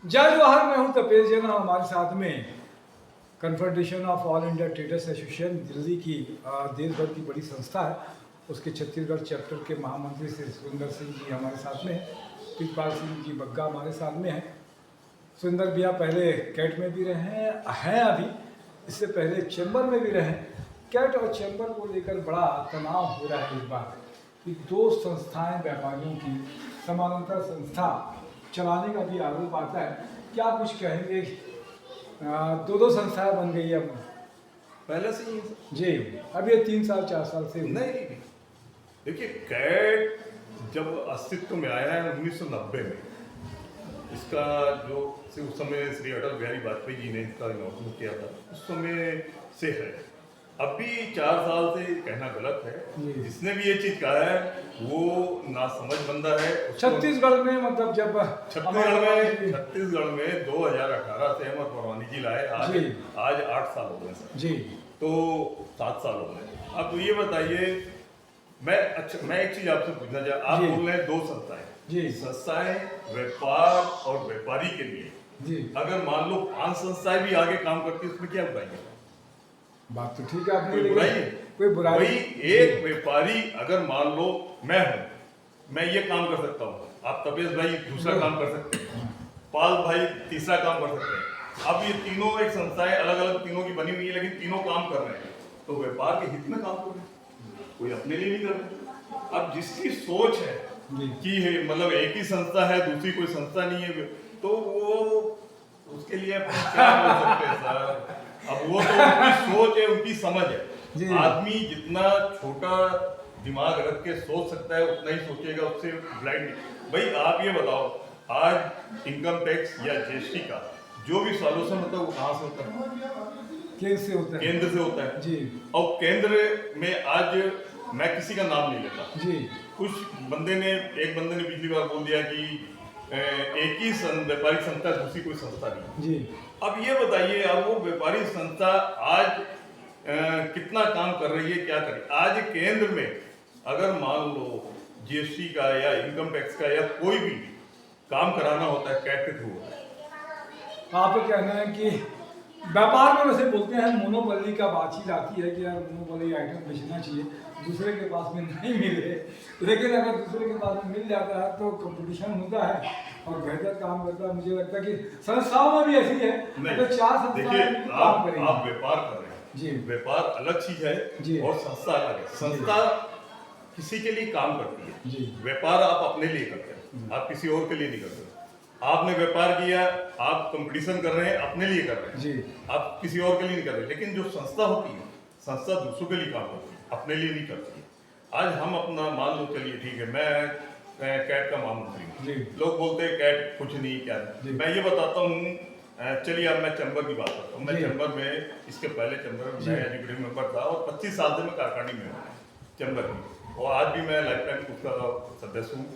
जय जवाहर, मैं हूं तपेश जैन। हमारे साथ में confederation of all India traders association Delhi की देश भर की बड़ी संस्था है, उसके छत्तीसगढ़ चैप्टर के महामंत्री श्री सुरेंद्र सिंह जी हमारे साथ में हैं। प्रीतपाल सिंह जी बग्गा हमारे साथ में हैं। सुरेंद्र भैया पहले कैट में भी रहे हैं अभी, इससे पहले चैम्बर में भी रहे। कैट और चैम्बर को लेकर बड़ा तनाव हो रहा है इस बार कि दो संस्थाएं व्यापारियों की समानांतर संस्था चलाने का भी आरोप आता है। क्या कुछ कहेंगे? दो संस्थाएं बन गई अब पहले से ही है सर। जी। अब ये 3 साल 4 साल से नहीं, देखिए कैट जब अस्तित्व में आया है 1990 में, इसका जो उस समय श्री अटल बिहारी वाजपेयी जी ने इसका अनाउंसमेंट किया था, उस समय से है। अभी 4 साल से कहना गलत है। जिसने भी ये चीज कहा है वो नासमझ बंदा है। छत्तीसगढ़ में मतलब जब छत्तीसगढ़ में 2018 से अमर परवानी जी लाए, आज 8 साल हो गए सर जी, तो 7 साल हो गए। अब ये बताइए, मैं एक चीज आपसे पूछना चाहता, आप बोल रहे हैं दो संस्थाएं जी, संस्थाएं व्यापार और व्यापारी के लिए जी। अगर मान लो 5 संस्थाएं भी आगे काम करती है, उसमें क्या बुराई है? बात तो ठीक है, आपने कोई बुराई है? कोई बुराई? वही एक व्यापारी अगर मान लो मैं हूं, मैं ये काम कर सकता हूँ, आप तपेश भाई दूसरा काम कर सकते हैं, पाल भाई तीसरा काम कर सकते हैं। अब ये तीनों एक संस्थाएं अलग अलग तीनों की बनी हुई है, लेकिन तीनों काम कर रहे हैं, तो व्यापार के हित में काम कर रहे हैं, कोई अपने लिए नहीं कर रहे। अब जिसकी सोच है कि मतलब एक ही संस्था है, दूसरी कोई संस्था नहीं है, तो वो उसके लिए क्या बोल सकते हैं सर? अब वो तो उनकी सोच है, उनकी समझ है। आदमी जितना छोटा दिमाग रख के सोच सकता है उतना ही सोचेगा, उससे ब्लाइंड नहीं। भाई आप ये बताओ, आज इनकम टैक्स या जीएसटी का जो भी सॉल्यूशन होता है वो कहाँ से होता है? केंद्र से होता है। केंद्र से होता है जी। और केंद्र में आज मैं किसी का नाम नहीं लेता जी। एक बंदे ने पिछली बार बोल दिया कि एक ही व्यापारिक संस्था, दूसरी कोई संस्था नहीं जी। अब ये बताइए, अब वो व्यापारिक संस्था आज कितना काम कर रही है, क्या कर रही है? आज केंद्र में अगर मान लो जीएसटी का या इनकम टैक्स का या कोई भी काम कराना होता है, कैट के थ्रू होता है। आपका कहना है कि व्यापार में वैसे बोलते हैं मोनोपोली का बातचीत आती है कि यार मोनोपोली आइटम बेचना चाहिए, दूसरे के पास में नहीं मिले, लेकिन अगर दूसरे के पास में मिल जाता है तो कंपटीशन होता है और बेहतर काम करता है। मुझे लगता है कि संस्थाओं में भी ऐसी है। अगर 4 संस्थाएं काम करेंगे, आप व्यापार कर रहे हैं जी, व्यापार अलग चीज है जी, और संस्था अलग है। संस्था किसी के लिए काम करती है जी, व्यापार आप अपने लिए करते हैं, आप किसी और के लिए नहीं करते। आपने व्यापार किया, आप कंपटीशन कर रहे हैं, अपने लिए कर रहे हैं जी, आप किसी और के लिए नहीं कर रहे। लेकिन जो संस्था होती है, संस्था दूसरों के लिए काम करती है, अपने लिए नहीं करती है। आज हम अपना मान लो, चलिए ठीक है, मैं कैट का महामंत्री हूँ, लोग बोलते हैं कैट कुछ नहीं, क्या है? मैं ये बताता हूँ, चलिए अब मैं चैम्बर की बात करता हूँ। मैं चैम्बर में, इसके पहले चैम्बर में मैं एग्जीक्यूटिव मेंबर था और 25 साल से मैं कारखानी में हूँ चैम्बर में, और आज भी मैं लाइफ टाइम उसका सदस्य हूँ।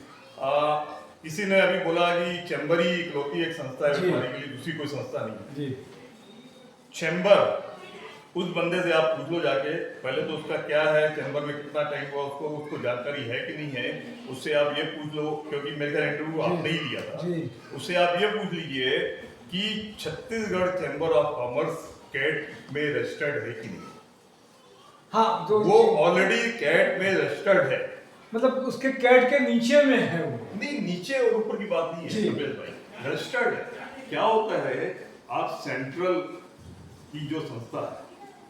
किसी ने अभी बोला कि चैम्बर ही इकलौती एक संस्था है व्यापारी के लिए, दूसरी कोई संस्था नहीं है। चैम्बर उस बंदे से आप पूछ लो जाके, पहले तो उसका क्या है, चैम्बर में कितना टाइम हुआ, उसको जानकारी है कि नहीं है, उससे आप ये पूछ लो, क्योंकि मेरे घर इंटरव्यू आपने ही लिया था, उससे आप ये पूछ लीजिए कि Chhattisgarh chamber of commerce CAT में रजिस्टर्ड है कि नहीं। हाँ, तो वो ऑलरेडी कैट में रजिस्टर्ड है, मतलब उसके कैट के नीचे में है वो। नहीं, नीचे और ऊपर की बात नहीं है भाई, रजिस्टर्ड है। क्या होता है, आप सेंट्रल की जो संस्था है,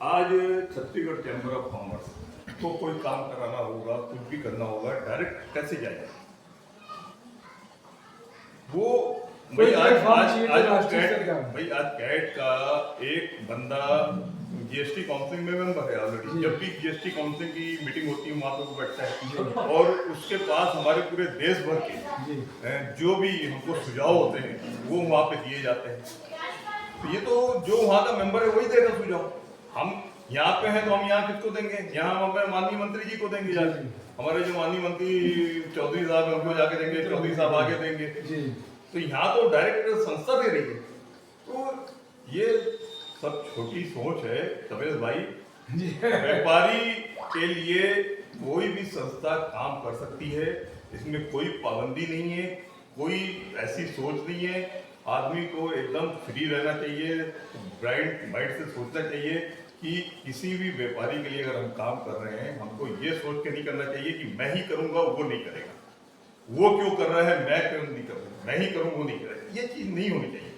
आज छत्तीसगढ़ चैम्बर ऑफ कॉमर्स को कोई काम कराना होगा, कुछ भी करना होगा, डायरेक्ट कैसे जाएगा वो? भाई आज कैट का एक बंदा जीएसटी काउंसिल में मेंबर है ऑलरेडी। जब भी जीएसटी काउंसिल की मीटिंग होती है वहां पे वो बैठता है, और उसके पास हमारे पूरे देश भर के जो भी हमको सुझाव होते हैं वो वहां पे दिए जाते हैं। तो ये तो जो वहां का मेंबर है वही देगा सुझाव। हम यहाँ पे हैं तो हम यहाँ किसको देंगे? यहाँ हम अपने माननीय मंत्री जी को देंगे जाके, हमारे जो माननीय मंत्री चौधरी साहब उनको जाके देंगे, चौधरी साहब आगे देंगे। तो यहाँ तो डायरेक्ट संस्था दे रही है। तो ये सब छोटी सोच है तपेश भाई। व्यापारी के लिए कोई भी संस्था काम कर सकती है, इसमें कोई पाबंदी नहीं है, कोई ऐसी सोच नहीं है। आदमी को एकदम फ्री रहना चाहिए, ब्राइट माइंड से सोचना चाहिए कि किसी भी व्यापारी के लिए अगर हम काम कर रहे हैं, हमको ये सोच के नहीं करना चाहिए कि मैं ही करूंगा वो नहीं करेगा, वो क्यों कर रहा है मैं क्यों नहीं कर रहा, मैं ही करूँ वो नहीं करेगा, ये चीज नहीं होनी चाहिए।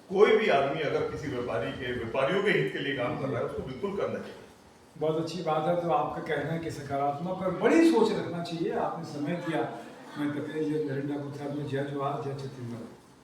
कोई भी आदमी अगर किसी व्यापारियों के हित के लिए काम कर रहा है उसको बिल्कुल करना चाहिए। बहुत अच्छी बात है। तो आपका कहना है कि सकारात्मक और बड़ी सोच रखना चाहिए। आपने समय दिया। मैं तपेश नरेंद्र गुप्ता में जय जवाहर जय छत्तीसगढ़।